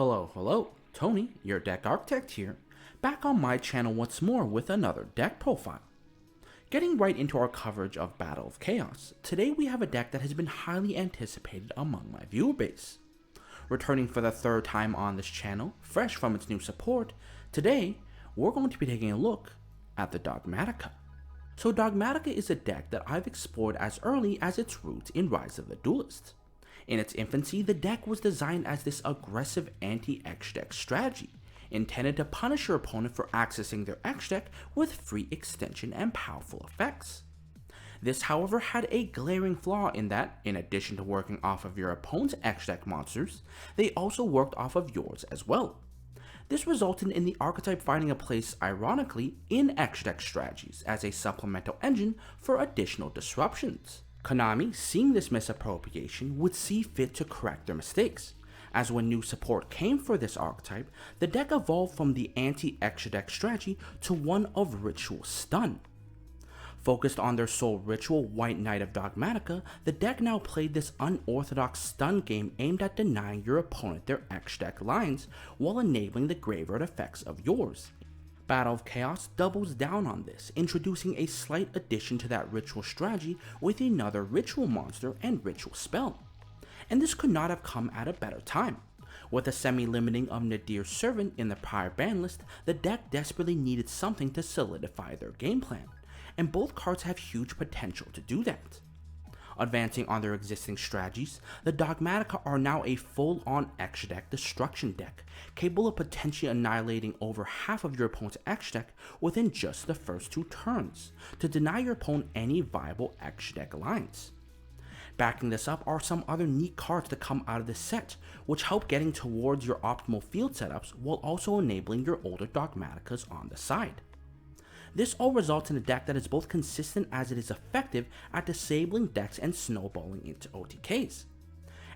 Hello, Tony, your deck architect here, back on my channel once more with another deck profile. Getting right into our coverage of Battle of Chaos, today we have a deck that has been highly anticipated among my viewer base. Returning for the third time on this channel, fresh from its new support, today we're going to be taking a look at the Dogmatika. So Dogmatika is a deck that I've explored as early as its roots in Rise of the Duelist. In its infancy, the deck was designed as this aggressive anti-X deck strategy, intended to punish your opponent for accessing their X deck with free extension and powerful effects. This, however, had a glaring flaw in that, in addition to working off of your opponent's X deck monsters, they also worked off of yours as well. This resulted in the archetype finding a place, ironically, in X deck strategies as a supplemental engine for additional disruptions. Konami, seeing this misappropriation, would see fit to correct their mistakes, as when new support came for this archetype, the deck evolved from the anti-X deck strategy to one of Ritual Stun. Focused on their sole ritual, White Knight of Dogmatika, the deck now played this unorthodox stun game aimed at denying your opponent their X deck lines while enabling the graveyard effects of yours. Battle of Chaos doubles down on this, introducing a slight addition to that ritual strategy with another ritual monster and ritual spell. And this could not have come at a better time. With the semi-limiting of Nadir Servant in the prior ban list, the deck desperately needed something to solidify their game plan, and both cards have huge potential to do that. Advancing on their existing strategies, the Dogmatika are now a full-on X deck destruction deck, capable of potentially annihilating over half of your opponent's X deck within just the first 2 turns, to deny your opponent any viable X deck lines. Backing this up are some other neat cards that come out of this set, which help getting towards your optimal field setups while also enabling your older Dogmatikas on the side. This all results in a deck that is both consistent as it is effective at disabling decks and snowballing into OTKs.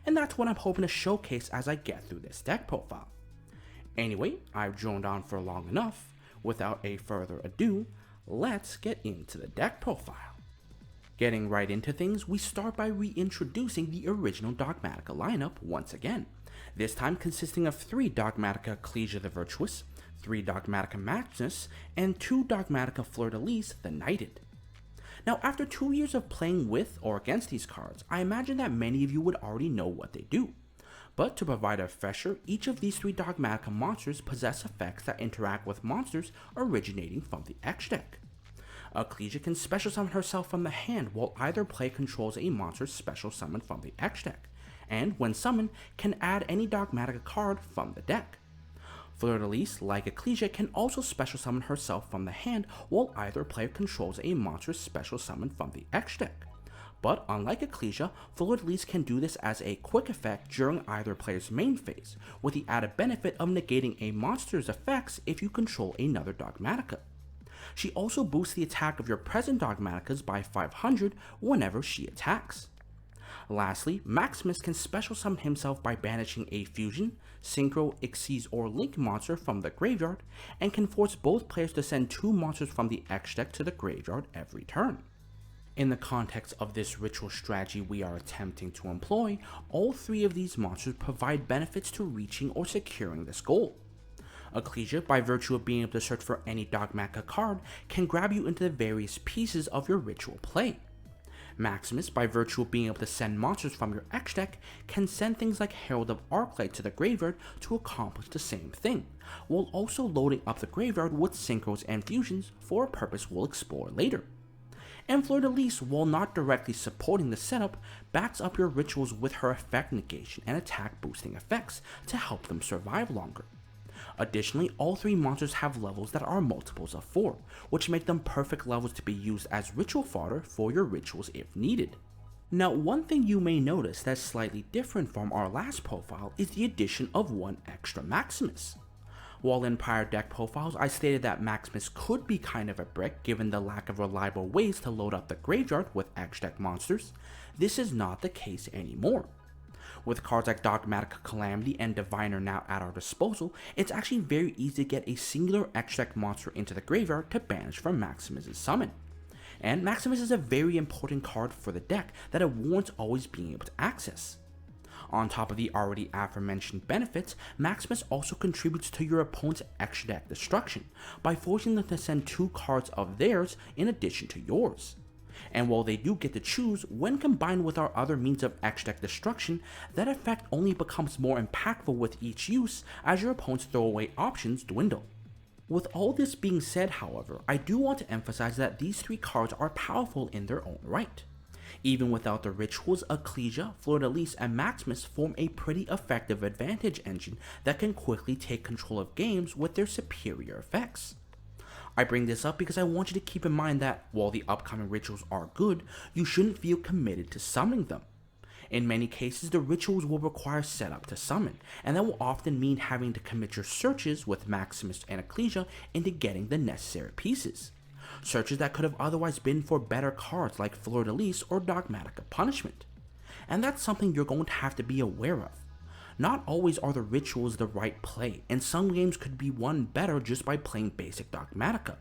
And that's what I'm hoping to showcase as I get through this deck profile. Anyway, I've droned on for long enough. Without a further ado, let's get into the deck profile. Getting right into things, we start by reintroducing the original Dogmatika lineup once again, this time consisting of 3 Dogmatika Ecclesia the Virtuous, 3 Dogmatika Maximus, and 2 Dogmatika Fleur the Knighted. Now, after 2 years of playing with or against these cards, I imagine that many of you would already know what they do. But to provide a refresher, each of these 3 Dogmatika monsters possess effects that interact with monsters originating from the X deck. Ecclesia can special summon herself from the hand while either play controls a monster special summoned from the X deck, and when summoned, can add any Dogmatika card from the deck. Fleur, like Ecclesia, can also special summon herself from the hand while either player controls a monster special summoned from the X deck. But unlike Ecclesia, Fleur can do this as a quick effect during either player's main phase, with the added benefit of negating a monster's effects if you control another Dogmatika. She also boosts the attack of your present Dogmatikas by 500 whenever she attacks. Lastly, Maximus can special summon himself by banishing a Fusion, Synchro, Xyz, or Link monster from the graveyard, and can force both players to send 2 monsters from the X deck to the graveyard every turn. In the context of this ritual strategy we are attempting to employ, all 3 of these monsters provide benefits to reaching or securing this goal. Ecclesia, by virtue of being able to search for any Dogmatika card, can grab you into the various pieces of your ritual play. Maximus, by virtue of being able to send monsters from your X deck, can send things like Herald of Arc Light to the graveyard to accomplish the same thing, while also loading up the graveyard with synchros and fusions for a purpose we'll explore later. And Fleur, while not directly supporting the setup, backs up your rituals with her effect negation and attack boosting effects to help them survive longer. Additionally, all 3 monsters have levels that are multiples of 4, which make them perfect levels to be used as ritual fodder for your rituals if needed. Now, one thing you may notice that's slightly different from our last profile is the addition of 1 extra Maximus. While in prior deck profiles I stated that Maximus could be kind of a brick given the lack of reliable ways to load up the graveyard with X deck monsters, this is not the case anymore. With cards like Dogmatika Calamity and Diviner now at our disposal, it's actually very easy to get a singular X deck monster into the graveyard to banish from Maximus' summon. And Maximus is a very important card for the deck that it warrants always being able to access. On top of the already aforementioned benefits, Maximus also contributes to your opponent's extra deck destruction by forcing them to send 2 cards of theirs in addition to yours. And while they do get to choose, when combined with our other means of extra deck destruction, that effect only becomes more impactful with each use as your opponent's throwaway options dwindle. With all this being said, however, I do want to emphasize that these 3 cards are powerful in their own right. Even without the rituals, Ecclesia, Fleur, and Maximus form a pretty effective advantage engine that can quickly take control of games with their superior effects. I bring this up because I want you to keep in mind that, while the upcoming rituals are good, you shouldn't feel committed to summoning them. In many cases, the rituals will require setup to summon, and that will often mean having to commit your searches with Maximus and Ecclesia into getting the necessary pieces. Searches that could have otherwise been for better cards like Fleur or Dogmatika Punishment. And that's something you're going to have to be aware of. Not always are the rituals the right play, and some games could be won better just by playing basic Dogmatika.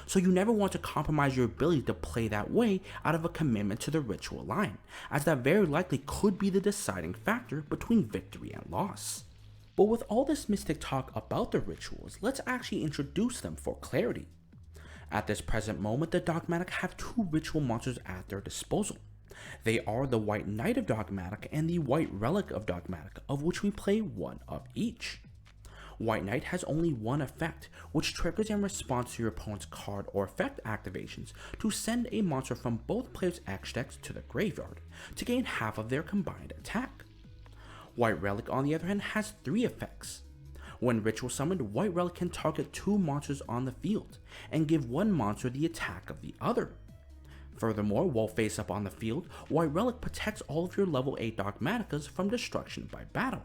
So you never want to compromise your ability to play that way out of a commitment to the ritual line, as that very likely could be the deciding factor between victory and loss. But with all this mystic talk about the rituals, let's actually introduce them for clarity. At this present moment, the Dogmatika have 2 ritual monsters at their disposal. They are the White Knight of Dogmatika and the White Relic of Dogmatika, of which we play 1 of each. White Knight has only 1 effect, which triggers in response to your opponent's card or effect activations to send a monster from both players' extra decks to the graveyard to gain half of their combined attack. White Relic, on the other hand, has 3 effects. When ritual summoned, White Relic can target 2 monsters on the field and give 1 monster the attack of the other. Furthermore, while face up on the field, White Relic protects all of your level 8 Dogmatikas from destruction by battle,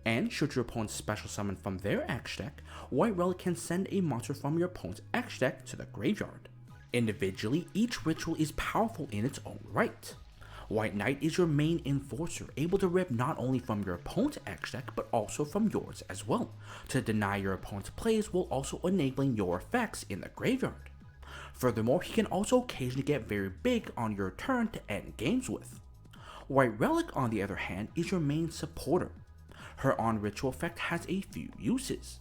and should your opponent special summon from their extra deck, White Relic can send a monster from your opponent's extra deck to the graveyard. Individually, each ritual is powerful in its own right. White Knight is your main enforcer, able to rip not only from your opponent's extra deck, but also from yours as well, to deny your opponent's plays while also enabling your effects in the graveyard. Furthermore, he can also occasionally get very big on your turn to end games with. White Relic, on the other hand, is your main supporter. Her on-ritual effect has a few uses.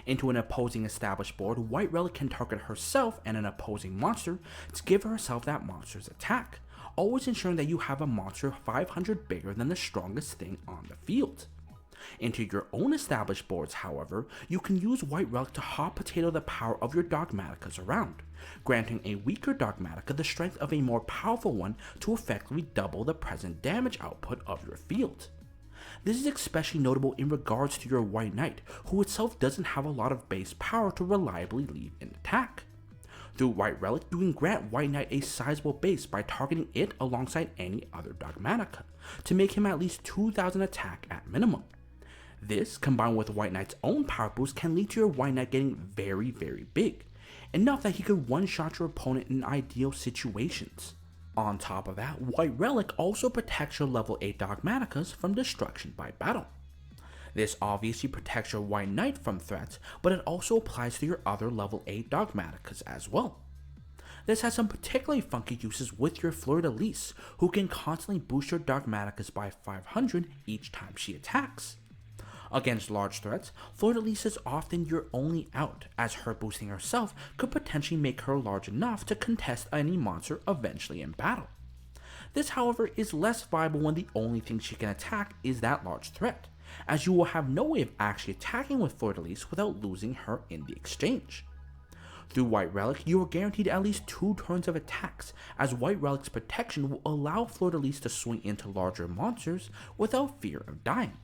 Into an opposing established board, White Relic can target herself and an opposing monster to give herself that monster's attack, always ensuring that you have a monster 500 bigger than the strongest thing on the field. Into your own established boards, however, you can use White Relic to hot potato the power of your Dogmatikas around, granting a weaker Dogmatika the strength of a more powerful one to effectively double the present damage output of your field. This is especially notable in regards to your White Knight, who itself doesn't have a lot of base power to reliably leave an attack. Through White Relic, you can grant White Knight a sizable base by targeting it alongside any other Dogmatika, to make him at least 2000 attack at minimum. This, combined with White Knight's own power boost, can lead to your White Knight getting very, very big, enough that he could one-shot your opponent in ideal situations. On top of that, White Relic also protects your level 8 Dogmatikas from destruction by battle. This obviously protects your White Knight from threats, but it also applies to your other level 8 Dogmatikas as well. This has some particularly funky uses with your Fleur, who can constantly boost your Dogmatikas by 500 each time she attacks. Against large threats, Fleur is often your only out, as her boosting herself could potentially make her large enough to contest any monster eventually in battle. This, however, is less viable when the only thing she can attack is that large threat, as you will have no way of actually attacking with Fleur without losing her in the exchange. Through White Relic, you are guaranteed at least 2 turns of attacks, as White Relic's protection will allow Fleur to swing into larger monsters without fear of dying,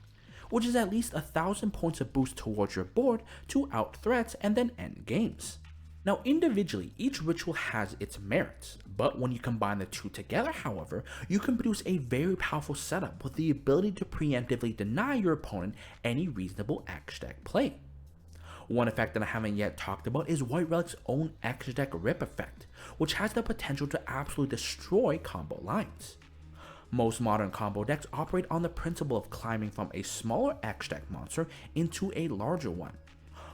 which is at least 1000 points of boost towards your board to out threats and then end games. Now, individually, each ritual has its merits, but when you combine the 2 together, however, you can produce a very powerful setup with the ability to preemptively deny your opponent any reasonable extra deck play. One effect that I haven't yet talked about is White Relic's own extra deck rip effect, which has the potential to absolutely destroy combo lines. Most modern combo decks operate on the principle of climbing from a smaller extra deck monster into a larger one.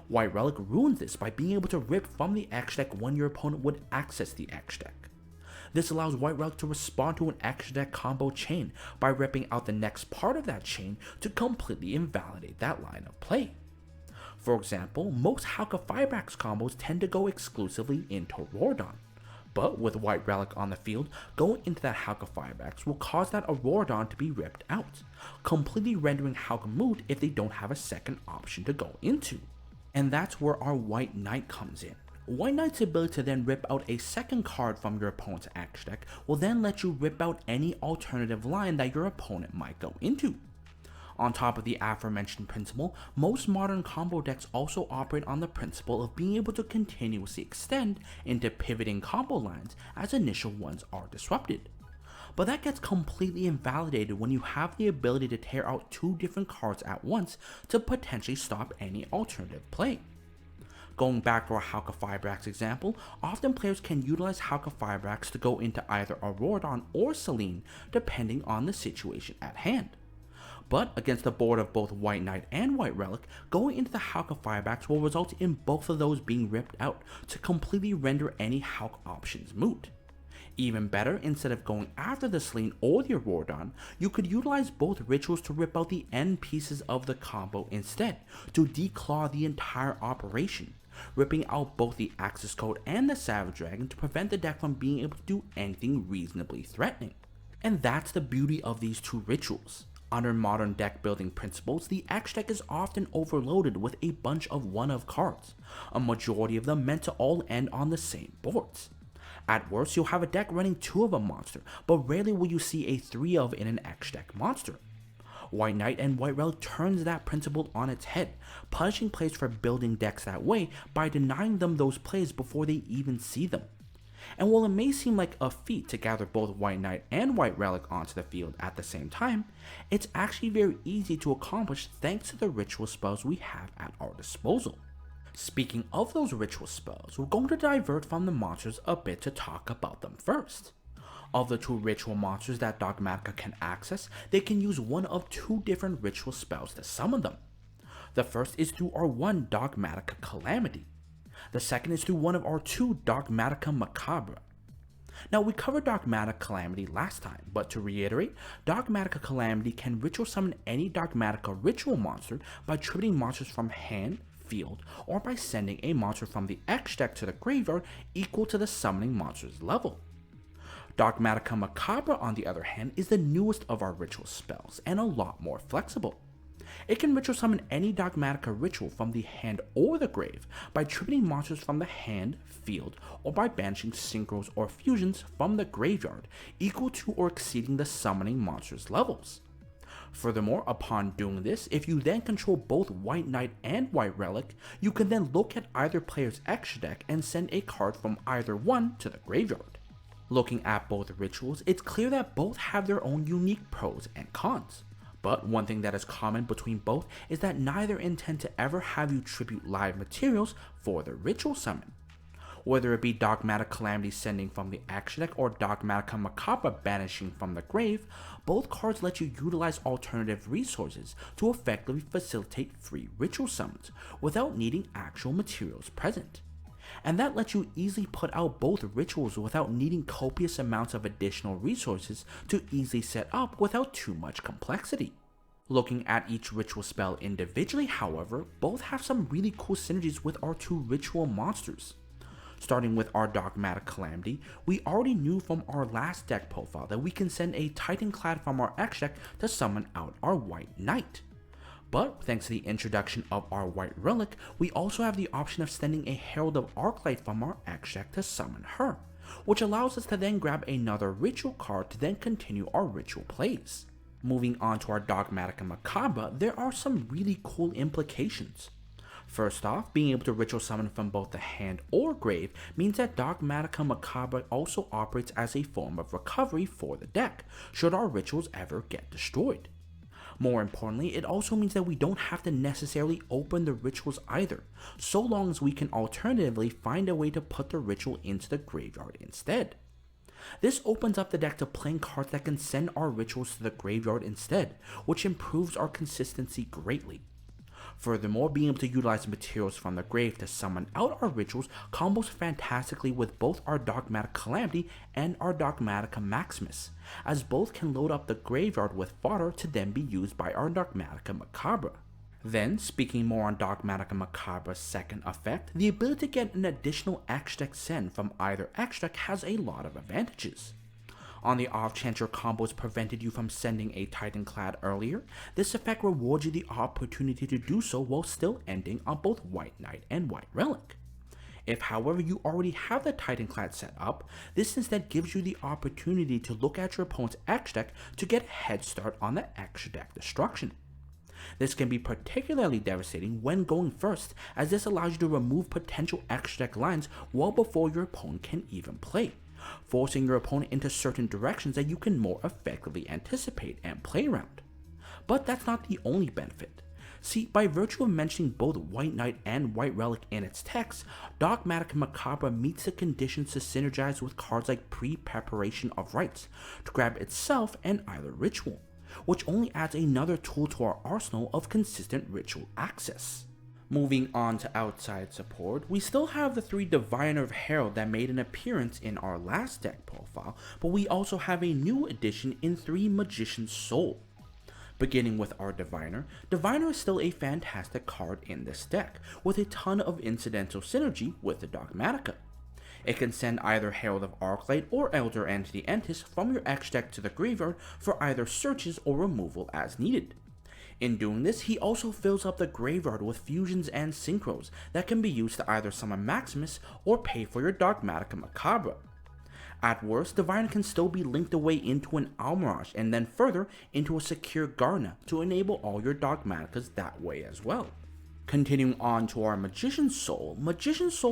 White Relic ruins this by being able to rip from the extra deck when your opponent would access the extra deck. This allows White Relic to respond to an extra deck combo chain by ripping out the next part of that chain to completely invalidate that line of play. For example, most Halka Firebrax combos tend to go exclusively into Auroradon, but with White Relic on the field, going into that Halka Firebrax will cause that Auroradon to be ripped out, completely rendering Halka moot if they don't have a second option to go into. And that's where our White Knight comes in. White Knight's ability to then rip out a second card from your opponent's extra deck will then let you rip out any alternative line that your opponent might go into. On top of the aforementioned principle, most modern combo decks also operate on the principle of being able to continuously extend into pivoting combo lines as initial ones are disrupted. But that gets completely invalidated when you have the ability to tear out two different cards at once to potentially stop any alternative play. Going back to our Halka Firebrax example, often players can utilize Halka Firebrax to go into either Auroradon or Selene depending on the situation at hand. But against the board of both White Knight and White Relic, going into the Halka Firebrax will result in both of those being ripped out to completely render any Halka options moot. Even better, instead of going after the Selene or the Auroradon, you could utilize both rituals to rip out the end pieces of the combo instead, to declaw the entire operation, ripping out both the Axis Code and the Savage Dragon to prevent the deck from being able to do anything reasonably threatening. And that's the beauty of these two rituals. Under modern deck building principles, the X deck is often overloaded with a bunch of one-of cards, a majority of them meant to all end on the same boards. At worst, you'll have a deck running 2 of a monster, but rarely will you see a 3 of in an X deck monster. White Knight and White Relic turns that principle on its head, punishing players for building decks that way by denying them those plays before they even see them. And while it may seem like a feat to gather both White Knight and White Relic onto the field at the same time, it's actually very easy to accomplish thanks to the ritual spells we have at our disposal. Speaking of those ritual spells, we're going to divert from the monsters a bit to talk about them first. Of the 2 ritual monsters that Dogmatika can access, they can use one of 2 different ritual spells to summon them. The first is through our one Dogmatikalamity. The second is through one of our 2 Dogmatikamacabre. Now, we covered Dogmatikalamity last time, but to reiterate, Dogmatikalamity can ritual summon any Dogmatika ritual monster by tributing monsters from hand, field, or by sending a monster from the X deck to the graveyard equal to the summoning monster's level. Dogmatikamacabre, on the other hand, is the newest of our ritual spells and a lot more flexible. It can ritual summon any Dogmatika ritual from the hand or the grave by tributing monsters from the hand, field, or by banishing synchros or fusions from the graveyard equal to or exceeding the summoning monster's levels. Furthermore, upon doing this, if you then control both White Knight and White Relic, you can then look at either player's extra deck and send a card from either one to the graveyard. Looking at both rituals, it's clear that both have their own unique pros and cons. But one thing that is common between both is that neither intend to ever have you tribute live materials for the ritual summon. Whether it be Dogmatikalamity sending from the action deck or Dogmatikamacabre banishing from the grave, both cards let you utilize alternative resources to effectively facilitate free ritual summons without needing actual materials present. And that lets you easily put out both rituals without needing copious amounts of additional resources to easily set up without too much complexity. Looking at each ritual spell individually, however, both have some really cool synergies with our 2 ritual monsters. Starting with our Dogmatikalamity, we already knew from our last deck profile that we can send a Titanklad from our X deck to summon out our White Knight. But thanks to the introduction of our White Relic, we also have the option of sending a Herald of Arc Light from our X deck to summon her, which allows us to then grab another ritual card to then continue our ritual plays. Moving on to our Dogmatikamacabre, there are some really cool implications. First off, being able to ritual summon from both the hand or grave means that Dogmatikamacabre also operates as a form of recovery for the deck, should our rituals ever get destroyed. More importantly, it also means that we don't have to necessarily open the rituals either, so long as we can alternatively find a way to put the ritual into the graveyard instead. This opens up the deck to playing cards that can send our rituals to the graveyard instead, which improves our consistency greatly. Furthermore, being able to utilize materials from the grave to summon out our rituals combos fantastically with both our Dogmatikalamity and our Dogmatika Maximus, as both can load up the graveyard with fodder to then be used by our Dogmatikamacabre. Then, speaking more on Dogmatikamacabra's second effect, the ability to get an additional extra deck send from either extra deck has a lot of advantages. On the off chance your combos prevented you from sending a Titanklad earlier, this effect rewards you the opportunity to do so while still ending on both White Knight and White Relic. If however you already have the Titanklad set up, this instead gives you the opportunity to look at your opponent's extra deck to get a head start on the extra deck destruction. This can be particularly devastating when going first, as this allows you to remove potential extra deck lines well before your opponent can even play, forcing your opponent into certain directions that you can more effectively anticipate and play around. But that's not the only benefit. See, by virtue of mentioning both White Knight and White Relic in its text, Dogmatikamacabre meets the conditions to synergize with cards like Pre-Preparation of Rites to grab itself and either ritual, which only adds another tool to our arsenal of consistent ritual access. Moving on to outside support, we still have the 3 Diviner of Herald that made an appearance in our last deck profile, but we also have a new addition in 3 Magician's Soul. Beginning with our Diviner, Diviner is still a fantastic card in this deck, with a ton of incidental synergy with the Dogmatika. It can send either Herald of Arc Light or Elder Entity Entis from your extra deck to the graveyard for either searches or removal as needed. In doing this, he also fills up the graveyard with fusions and synchros that can be used to either summon Maximus or pay for your Dogmatikamacabre. At worst, Diviner can still be linked away into an Almiraj and then further into a Secure Gardna to enable all your Dogmatikas that way as well. Continuing on to our Magician's Soul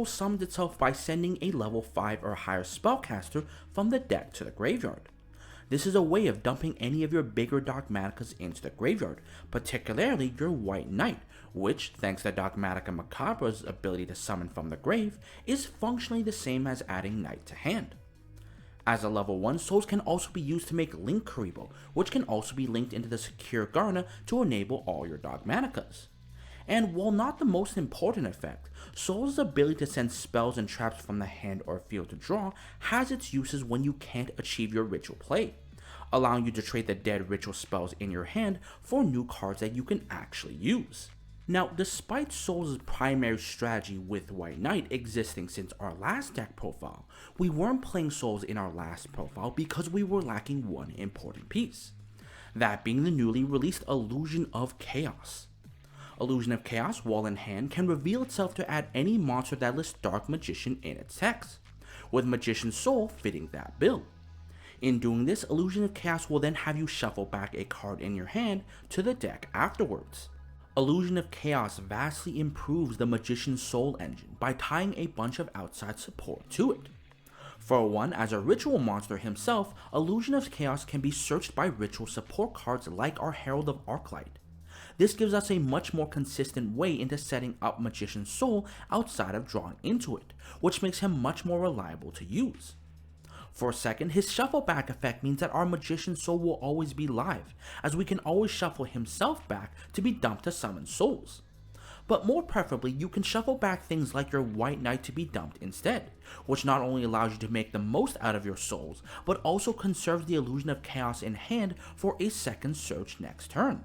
summons itself by sending a level 5 or higher spellcaster from the deck to the graveyard. This is a way of dumping any of your bigger Dogmatikas into the graveyard, particularly your White Knight, which, thanks to Dogmatikamacabre's ability to summon from the grave, is functionally the same as adding Knight to hand. As a level 1, souls can also be used to make Linkuriboh, which can also be linked into the Secure Gardna to enable all your Dogmatikas. And while not the most important effect, Soul's ability to send spells and traps from the hand or field to draw has its uses when you can't achieve your ritual play, allowing you to trade the dead ritual spells in your hand for new cards that you can actually use. Now, despite Soul's primary strategy with White Knight existing since our last deck profile, we weren't playing Souls in our last profile because we were lacking one important piece, that being the newly released Illusion of Chaos. Illusion of Chaos, while in hand, can reveal itself to add any monster that lists Dark Magician in its text, with Magician's Soul fitting that bill. In doing this, Illusion of Chaos will then have you shuffle back a card in your hand to the deck afterwards. Illusion of Chaos vastly improves the Magician's Soul engine by tying a bunch of outside support to it. For one, as a ritual monster himself, Illusion of Chaos can be searched by ritual support cards like our Herald of Arc Light. This gives us a much more consistent way into setting up Magician's Soul outside of drawing into it, which makes him much more reliable to use. For a second, his shuffle back effect means that our Magician's Soul will always be live, as we can always shuffle himself back to be dumped to summon souls. But more preferably, you can shuffle back things like your White Knight to be dumped instead, which not only allows you to make the most out of your souls, but also conserves the Illusion of Chaos in hand for a second search next turn.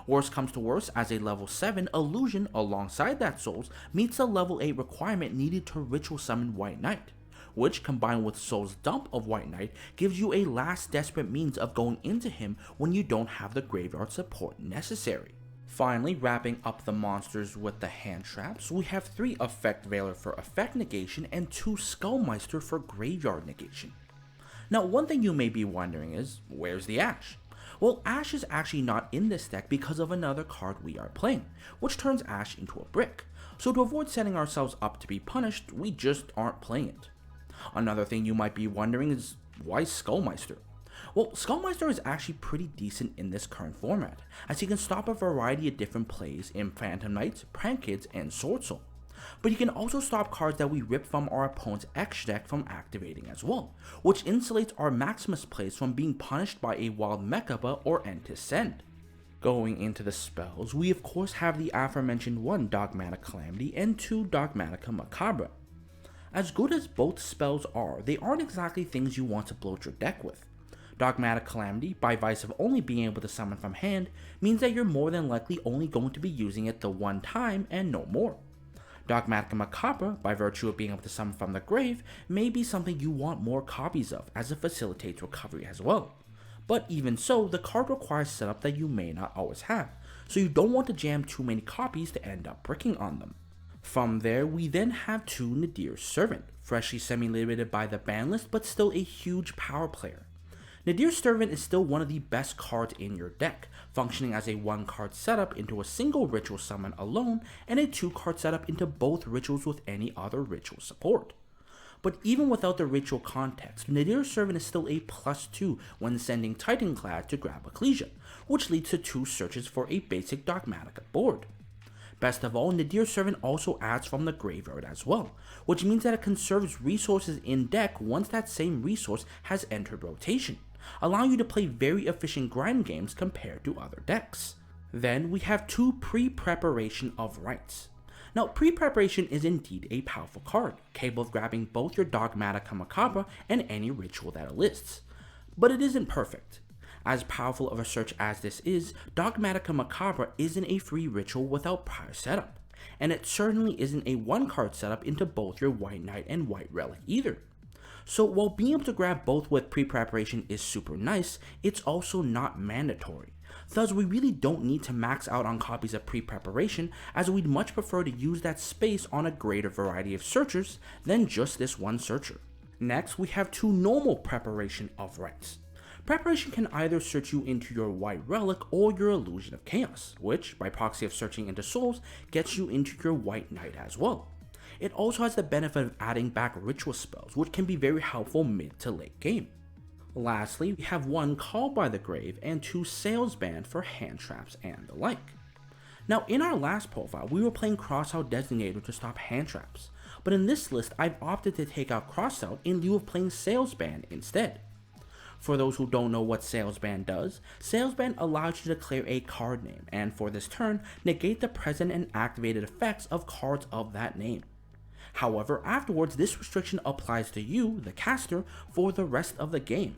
Worst comes to worst, as a level 7, Illusion alongside that Souls meets the level 8 requirement needed to ritual summon White Knight, which combined with Soul's dump of White Knight gives you a last desperate means of going into him when you don't have the graveyard support necessary. Finally, wrapping up the monsters with the hand traps, we have 3 Effect Veiler for effect negation and 2 Skull Meister for graveyard negation. Now, one thing you may be wondering is, where's the Ash? Well, Ash is actually not in this deck because of another card we are playing, which turns Ash into a brick, so to avoid setting ourselves up to be punished, we just aren't playing it. Another thing you might be wondering is, why Skull Meister? Well, Skull Meister is actually pretty decent in this current format, as he can stop a variety of different plays in Phantom Knights, Prank Kids, and Sword Soul. But he can also stop cards that we rip from our opponent's extra deck from activating as well, which insulates our Maximus plays from being punished by a Wild Mechaba or Entis Send. Going into the spells, we of course have the aforementioned 1 Dogmatikalamity and 2 Dogmatikamacabre. As good as both spells are, they aren't exactly things you want to bloat your deck with. Dogmatikalamity, by vice of only being able to summon from hand, means that you're more than likely only going to be using it the one time and no more. Dogmatikamacabre, by virtue of being able to summon from the grave, may be something you want more copies of, as it facilitates recovery as well. But even so, the card requires setup that you may not always have, so you don't want to jam too many copies to end up bricking on them. From there, we then have 2 Nadir Servant, freshly semi-limited by the ban list, but still a huge power player. Nadir Servant is still one of the best cards in your deck, functioning as a 1-card setup into a single ritual summon alone, and a 2-card setup into both rituals with any other ritual support. But even without the ritual context, Nadir Servant is still a +2 when sending Titanklad to grab Ecclesia, which leads to 2 searches for a basic Dogmatika board. Best of all, Nadir Servant also adds from the graveyard as well, which means that it conserves resources in deck once that same resource has entered rotation, allowing you to play very efficient grind games compared to other decks. Then we have 2 Pre-Preparation of Rites. Now, Pre-Preparation is indeed a powerful card, capable of grabbing both your Dogmatikamacabre and any ritual that it lists. But it isn't perfect. As powerful of a search as this is, Dogmatikamacabre isn't a free ritual without prior setup, and it certainly isn't a 1-card setup into both your White Knight and White Relic either. So while being able to grab both with Pre-Preparation is super nice, it's also not mandatory. Thus, we really don't need to max out on copies of Pre-Preparation, as we'd much prefer to use that space on a greater variety of searchers than just this one searcher. Next, we have 2 normal Preparation of Rites. Preparation can either search you into your White Relic or your Illusion of Chaos, which, by proxy of searching into souls, gets you into your White Knight as well. It also has the benefit of adding back ritual spells, which can be very helpful mid to late game. Lastly, we have 1 Call by the Grave and 2 Salesband for hand traps and the like. Now, in our last profile, we were playing Crossout Designator to stop hand traps, but in this list, I've opted to take out Crossout in lieu of playing Salesband instead. For those who don't know what Salesband does, Salesband allows you to declare a card name, and for this turn, negate the present and activated effects of cards of that name. However, afterwards, this restriction applies to you, the caster, for the rest of the game.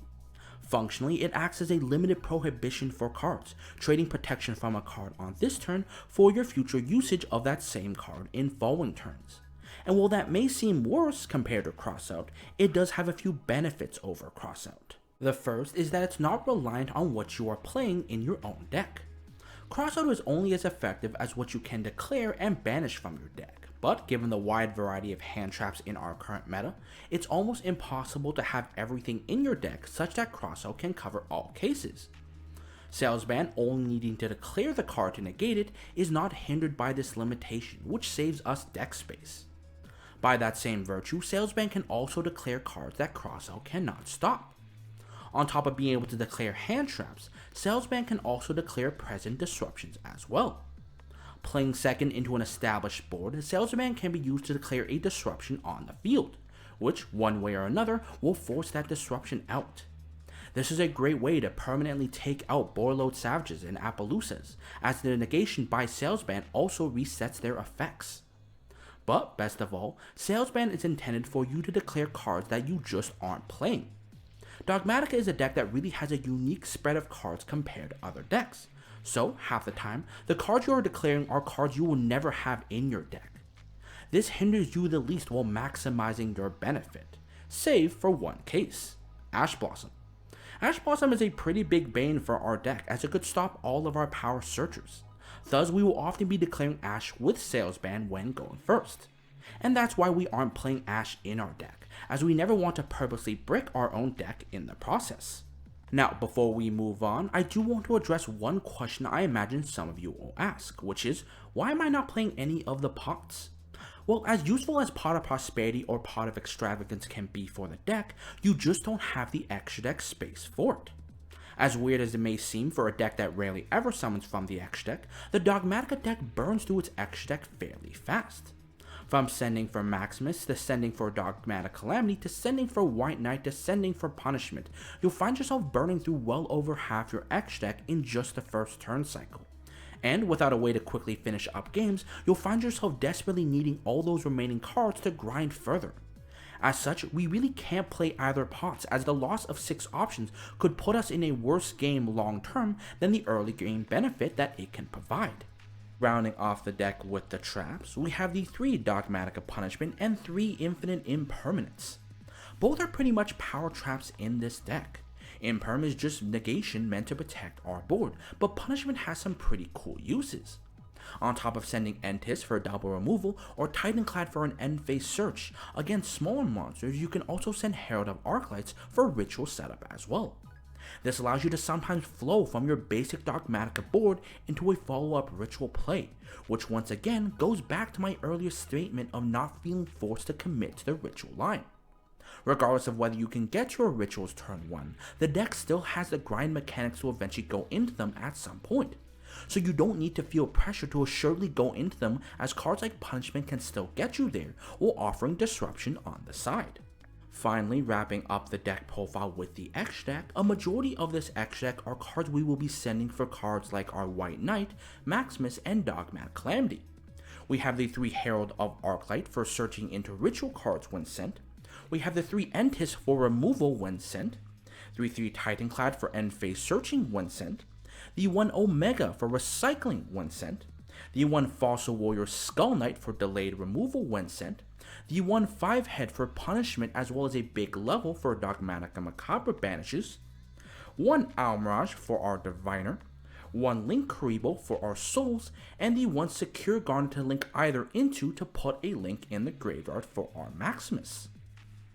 Functionally, it acts as a limited prohibition for cards, trading protection from a card on this turn for your future usage of that same card in following turns. And while that may seem worse compared to Crossout, it does have a few benefits over Crossout. The first is that it's not reliant on what you are playing in your own deck. Crossout is only as effective as what you can declare and banish from your deck. But given the wide variety of hand traps in our current meta, it's almost impossible to have everything in your deck such that Crossout can cover all cases. Salesband only needing to declare the card to negate it is not hindered by this limitation, which saves us deck space. By that same virtue, Salesband can also declare cards that Crossout cannot stop. On top of being able to declare hand traps, Salesband can also declare present disruptions as well. Playing second into an established board, Salesband can be used to declare a disruption on the field, which, one way or another, will force that disruption out. This is a great way to permanently take out Boarload Savages and Appaloosas, as the negation by Salesband also resets their effects. But, best of all, Salesband is intended for you to declare cards that you just aren't playing. Dogmatika is a deck that really has a unique spread of cards compared to other decks. So, half the time, the cards you are declaring are cards you will never have in your deck. This hinders you the least while maximizing your benefit, save for one case, Ash Blossom. Ash Blossom is a pretty big bane for our deck, as it could stop all of our power searchers. Thus, we will often be declaring Ash with Salesband when going first. And that's why we aren't playing Ash in our deck, as we never want to purposely brick our own deck in the process. Now, before we move on, I do want to address one question I imagine some of you will ask, which is, why am I not playing any of the pots? Well, as useful as Pot of Prosperity or Pot of Extravagance can be for the deck, you just don't have the extra deck space for it. As weird as it may seem for a deck that rarely ever summons from the extra deck, the Dogmatika deck burns through its extra deck fairly fast. From sending for Maximus to sending for Dogmatikalamity to sending for White Knight to sending for Punishment, you'll find yourself burning through well over half your X deck in just the first turn cycle. And without a way to quickly finish up games, you'll find yourself desperately needing all those remaining cards to grind further. As such, we really can't play either pots, as the loss of 6 options could put us in a worse game long term than the early game benefit that it can provide. Rounding off the deck with the traps, we have the 3 Dogmatika Punishment and 3 Infinite Impermanence. Both are pretty much power traps in this deck. Imperm is just negation meant to protect our board, but Punishment has some pretty cool uses. On top of sending Entis for double removal or Titanklad for an end phase search, against smaller monsters you can also send Herald of Arc Lights for ritual setup as well. This allows you to sometimes flow from your basic Dogmatika board into a follow-up ritual play, which once again goes back to my earlier statement of not feeling forced to commit to the ritual line. Regardless of whether you can get your rituals turn 1, the deck still has the grind mechanics to eventually go into them at some point, so you don't need to feel pressure to assuredly go into them, as cards like Punishment can still get you there while offering disruption on the side. Finally, wrapping up the deck profile with the X deck, a majority of this X deck are cards we will be sending for cards like our White Knight, Maximus, and Dogmatikalamity. We have the 3 Herald of Arc Light for searching into ritual cards when sent. We have the 3 Entis for removal when sent, 3 Titanklad for end phase searching when sent, the 1 Omega for recycling when sent, the 1 Fossil Warrior Skull Knight for delayed removal when sent, the 1 5-head for punishment as well as a big level for Dogmatikamacabre banishes, 1 Almiraj for our Diviner, 1 Linkuriboh for our souls, and the 1 Secure Gardna to link either into to put a link in the graveyard for our Maximus.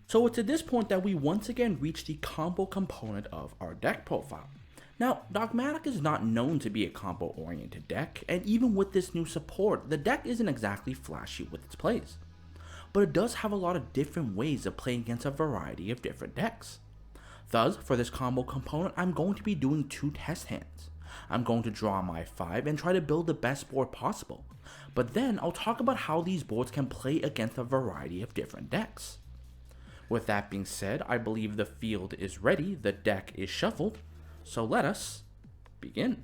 So it's at this point that we once again reach the combo component of our deck profile. Now, Dogmatika is not known to be a combo-oriented deck, and even with this new support, the deck isn't exactly flashy with its plays. But it does have a lot of different ways of playing against a variety of different decks. Thus, for this combo component, I'm going to be doing 2 test hands. I'm going to draw my 5 and try to build the best board possible, but then I'll talk about how these boards can play against a variety of different decks. With that being said, I believe the field is ready, the deck is shuffled, so let us begin.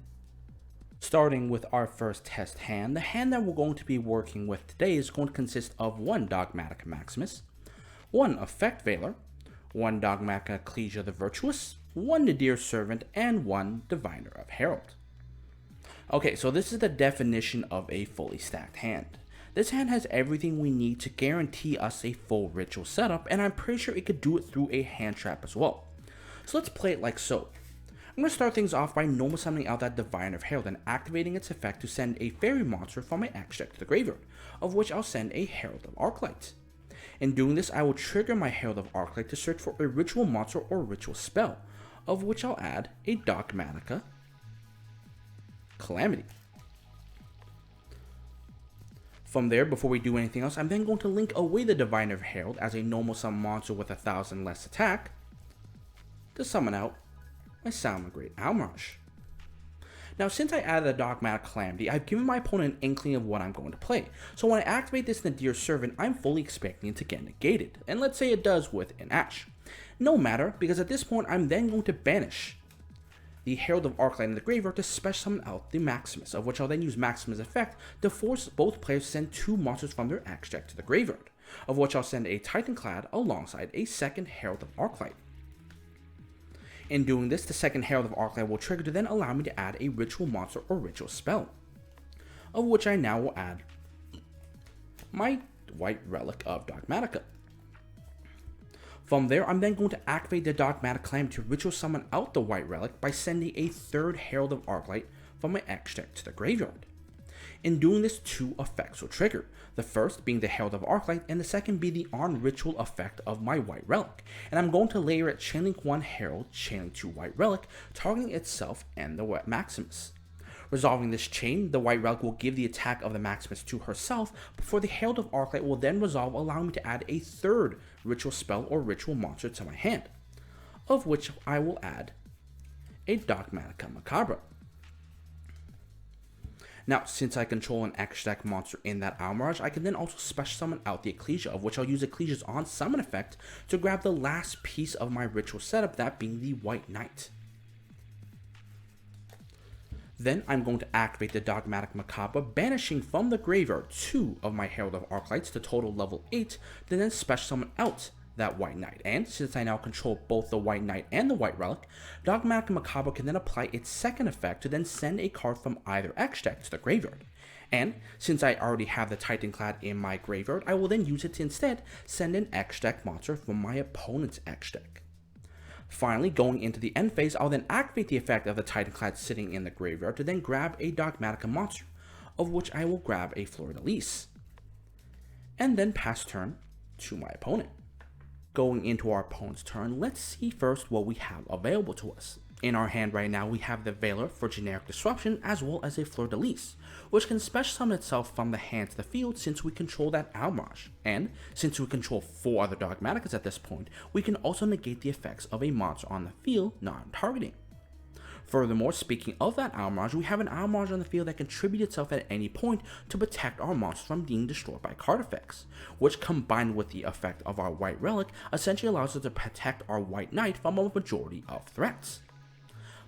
Starting with our first test hand, the hand that we're going to be working with today is going to consist of 1 Dogmatika Maximus, 1 Effect Veiler, 1 Dogmatika Ecclesia the Virtuous, 1 Nadir Servant, and 1 Diviner of Herald. Okay, so this is the definition of a fully stacked hand. This hand has everything we need to guarantee us a full ritual setup, and I'm pretty sure it could do it through a hand trap as well. So let's play it like so. I'm going to start things off by normal summoning out that Diviner of Herald and activating its effect to send a fairy monster from my X deck to the graveyard, of which I'll send a Herald of Arc Light. In doing this, I will trigger my Herald of Arc Light to search for a ritual monster or ritual spell, of which I'll add a Dogmatika Calamity. From there, before we do anything else, I'm then going to link away the Diviner of Herald as a normal summon monster with 1000 less attack to summon out my Salamangreat Almiraj. Now, since I added a Dogmatikalamity, I've given my opponent an inkling of what I'm going to play. So when I activate this Nadir Servant, I'm fully expecting it to get negated. And let's say it does with an Ash. No matter, because at this point, I'm then going to banish the Herald of Arc Light in the graveyard to special summon out the Maximus, of which I'll then use Maximus' effect to force both players to send 2 monsters from their X deck to the graveyard, of which I'll send a Titanklad alongside a second Herald of Arc Light. In doing this, the second Herald of Arc Light will trigger to then allow me to add a ritual monster or ritual spell, of which I now will add my White Relic of Dogmatika. From there, I'm then going to activate the Dogmatikalamity to ritual summon out the White Relic by sending a third Herald of Arc Light from my X deck to the graveyard. In doing this, 2 effects will trigger, the first being the Herald of Arc Light and the second being the on-ritual effect of my White Relic, and I'm going to layer it Chainlink 1 Herald, Chainlink 2 White Relic, targeting itself and the Maximus. Resolving this chain, the White Relic will give the attack of the Maximus to herself, before the Herald of Arc Light will then resolve, allowing me to add a third ritual spell or ritual monster to my hand, of which I will add a Dogmatikamacabre. Now, since I control an extra deck monster in that Almiraj, I can then also special summon out the Ecclesia, of which I'll use Ecclesia's on summon effect to grab the last piece of my ritual setup, that being the White Knight. Then I'm going to activate the Dogmatikamakabra, banishing from the graveyard 2 of my Herald of Arc Lights to total level 8, to then special summon out that White Knight. And since I now control both the White Knight and the White Relic, Dogmatikamacabre can then apply its second effect to then send a card from either X deck to the graveyard. And since I already have the Titanklad in my graveyard, I will then use it to instead send an X deck monster from my opponent's X deck. Finally, going into the end phase, I'll then activate the effect of the Titanklad sitting in the graveyard to then grab a Dogmatika monster, of which I will grab a Fleur de Lis, and then pass turn to my opponent. Going into our opponent's turn, let's see first what we have available to us. In our hand right now, we have the Veiler for generic disruption, as well as a Fleur de Lis, which can special summon itself from the hand to the field since we control that Almiraj. And since we control 4 other Dogmatikas at this point, we can also negate the effects of a monster on the field non-targeting. Furthermore, speaking of that Almiraj, we have an Almiraj on the field that contributes itself at any point to protect our monsters from being destroyed by card effects, which combined with the effect of our White Relic essentially allows us to protect our White Knight from a majority of threats.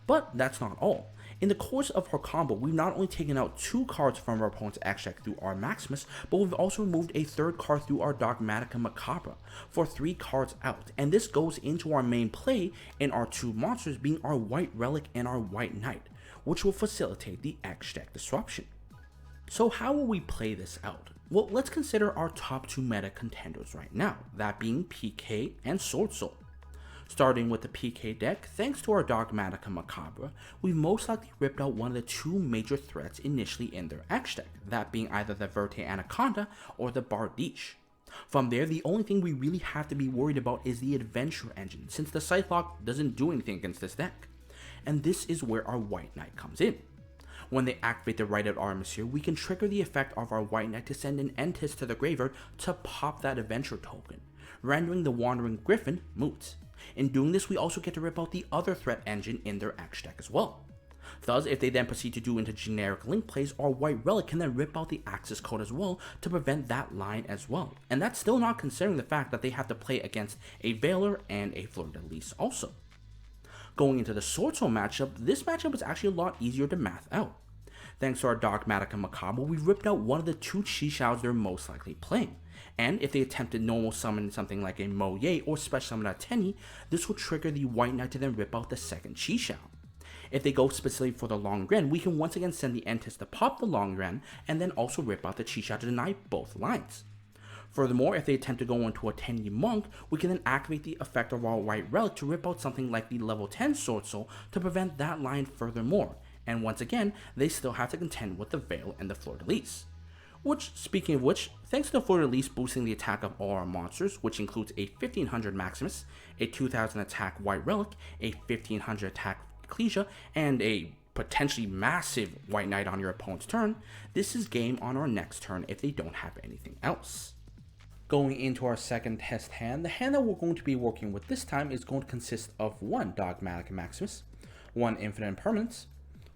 But that's not all. In the course of her combo, we've not only taken out 2 cards from our opponent's X deck through our Maximus, but we've also removed a 3rd card through our Dogmatikamacabre for 3 cards out, and this goes into our main play in our 2 monsters being our White Relic and our White Knight, which will facilitate the X deck disruption. So how will we play this out? Well, let's consider our top 2 meta contenders right now, that being PK and Sword Soul. Starting with the PK deck, thanks to our Dogmatikamacabre, we've most likely ripped out one of the 2 major threats initially in their X deck, that being either the Verte Anaconda or the Bardiche. From there, the only thing we really have to be worried about is the Adventure Engine, since the Scythelock doesn't do anything against this deck. And this is where our White Knight comes in. When they activate the Rite of Armistice, we can trigger the effect of our White Knight to send an Entis to the graveyard to pop that Adventure token, rendering the Wandering Griffin moot. In doing this, we also get to rip out the other threat engine in their X deck as well. Thus, if they then proceed to do into generic link plays, our White Relic can then rip out the Axis code as well to prevent that line as well. And that's still not considering the fact that they have to play against a Veiler and a Fleur de Lis also. Going into the Sword Soul matchup, this matchup is actually a lot easier to math out. Thanks to our Dogmatikamacabre, we ripped out one of the 2 Chi-Xiaos they're most likely playing. And if they attempt to normal summon something like a Moye or special summon a Tenny, this will trigger the White Knight to then rip out the second Chi-Xiao. If they go specifically for the Long Ren, we can once again send the Entis to pop the Long Ren and then also rip out the Chi-Xiao to deny both lines. Furthermore, if they attempt to go into a Tenny Monk, we can then activate the effect of our White Relic to rip out something like the level 10 Sword Soul to prevent that line furthermore. And once again, they still have to contend with the Veil and the Fleur de Lis. Which, speaking of which, thanks to the Fleur de Lis boosting the attack of all our monsters, which includes a 1500 Maximus, a 2000 attack White Relic, a 1500 attack Ecclesia, and a potentially massive White Knight on your opponent's turn, this is game on our next turn if they don't have anything else. Going into our second test hand, the hand that we're going to be working with this time is going to consist of 1 Dogmatika Maximus, 1 Infinite Impermanence,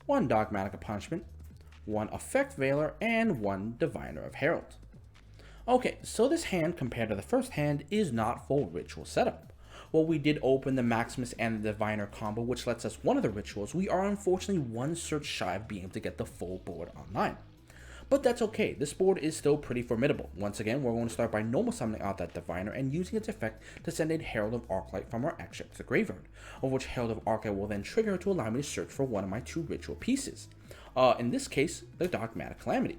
1 Dogmatika Punishment, 1 Effect Veiler, and 1 Diviner of Herald. Okay, so this hand, compared to the first hand, is not full ritual setup. While we did open the Maximus and the Diviner combo, which lets us one of the rituals, we are unfortunately 1 search shy of being able to get the full board online. But that's okay, this board is still pretty formidable. Once again, we're going to start by normal summoning out that Diviner and using its effect to send a Herald of Arc Light from our X deck to the graveyard, of which Herald of Arc Light will then trigger to allow me to search for one of my 2 ritual pieces. In this case, the Dogmatikalamity.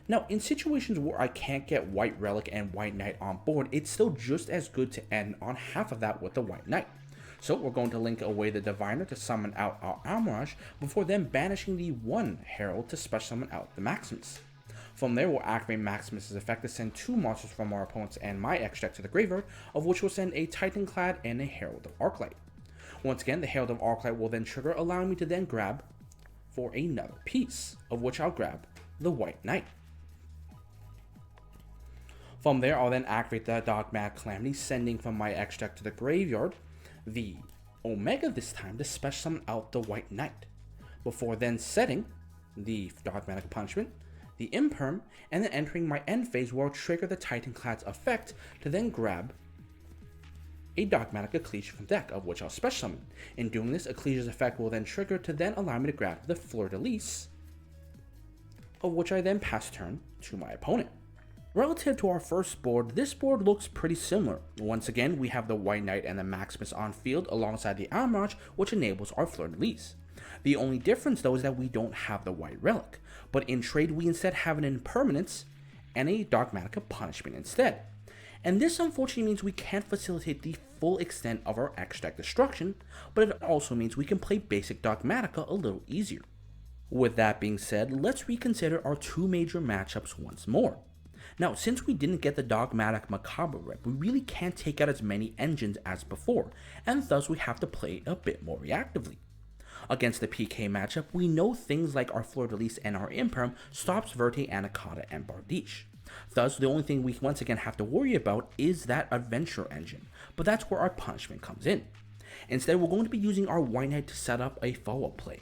Now, in situations where I can't get White Relic and White Knight on board, it's still just as good to end on half of that with the White Knight. So we're going to link away the Diviner to summon out our Almiraj, before then banishing the 1 Herald to special summon out the Maximus. From there, we'll activate Maximus' effect to send 2 monsters from our opponent's and my X deck to the graveyard, of which will send a Titanklad and a Herald of Arc Light. Once again, the Herald of Arc Light will then trigger, allowing me to then grab for another piece, of which I'll grab the White Knight. From there, I'll then activate the Dogmatikalamity, sending from my X deck to the graveyard the Omega this time to special summon out the White Knight, before then setting the Dogmatika Punishment, the Imperm, and then entering my end phase where I'll trigger the Titanklad's effect to then grab a Dogmatika Ecclesia from deck, of which I'll special summon. In doing this, Ecclesia's effect will then trigger to then allow me to grab the Fleur, of which I then pass turn to my opponent. Relative to our first board, this board looks pretty similar. Once again, we have the White Knight and the Maximus on field alongside the Almiraj, which enables our Fleur. The only difference though is that we don't have the White Relic, but in trade we instead have an Impermanence and a Dogmatika Punishment instead. And this unfortunately means we can't facilitate the full extent of our X deck destruction, but it also means we can play basic Dogmatika a little easier. With that being said, let's reconsider our two major matchups once more. Now, since we didn't get the Dogmatikamacabre rep, we really can't take out as many engines as before, and thus we have to play a bit more reactively. Against the PK matchup, we know things like our Fleur and our Imperm stops Verte, Anaconda, and Bardiche. Thus, the only thing we once again have to worry about is that Adventure engine, but that's where our punishment comes in. Instead, we're going to be using our White Knight to set up a follow-up play.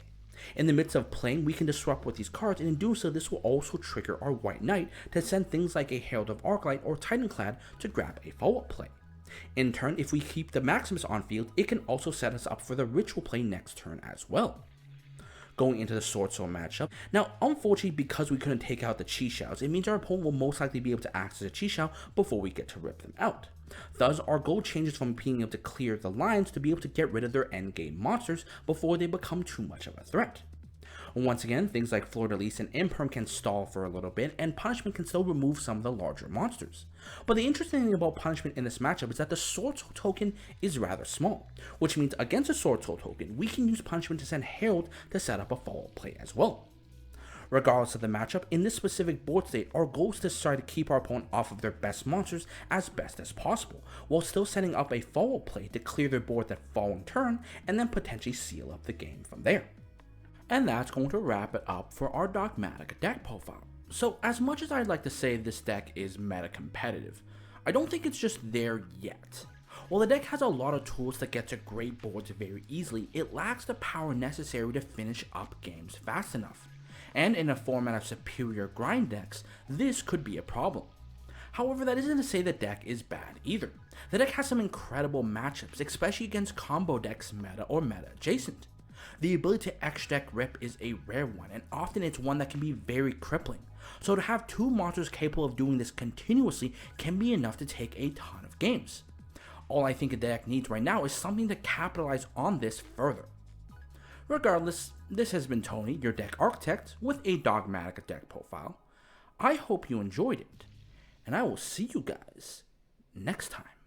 In the midst of playing, we can disrupt with these cards, and in doing so, this will also trigger our White Knight to send things like a Herald of Arc Light or Titanklad to grab a follow-up play. In turn, if we keep the Maximus on field, it can also set us up for the Ritual play next turn as well. Going into the Sword Soul matchup, now unfortunately because we couldn't take out the Chi Xiaos, it means our opponent will most likely be able to access a Chi Xiao before we get to rip them out. Thus, our goal changes from being able to clear the lines to be able to get rid of their endgame monsters before they become too much of a threat. Once again, things like Fleur and Imperm can stall for a little bit, and Punishment can still remove some of the larger monsters. But the interesting thing about Punishment in this matchup is that the Sword Soul token is rather small, which means against a Sword Soul token, we can use Punishment to send Herald to set up a follow-up play as well. Regardless of the matchup, in this specific board state, our goal is to try to keep our opponent off of their best monsters as best as possible, while still setting up a follow-up play to clear their board that following turn, and then potentially seal up the game from there. And that's going to wrap it up for our Dogmatika deck profile. So as much as I'd like to say this deck is meta competitive, I don't think it's just there yet. While the deck has a lot of tools to get to great boards very easily, it lacks the power necessary to finish up games fast enough. And in a format of superior grind decks, this could be a problem. However, that isn't to say the deck is bad either. The deck has some incredible matchups, especially against combo decks meta or meta adjacent. The ability to X-Deck Rip is a rare one, and often it's one that can be very crippling. So to have two monsters capable of doing this continuously can be enough to take a ton of games. All I think a deck needs right now is something to capitalize on this further. Regardless, this has been Tony, your deck architect, with a Dogmatika deck profile. I hope you enjoyed it, and I will see you guys next time.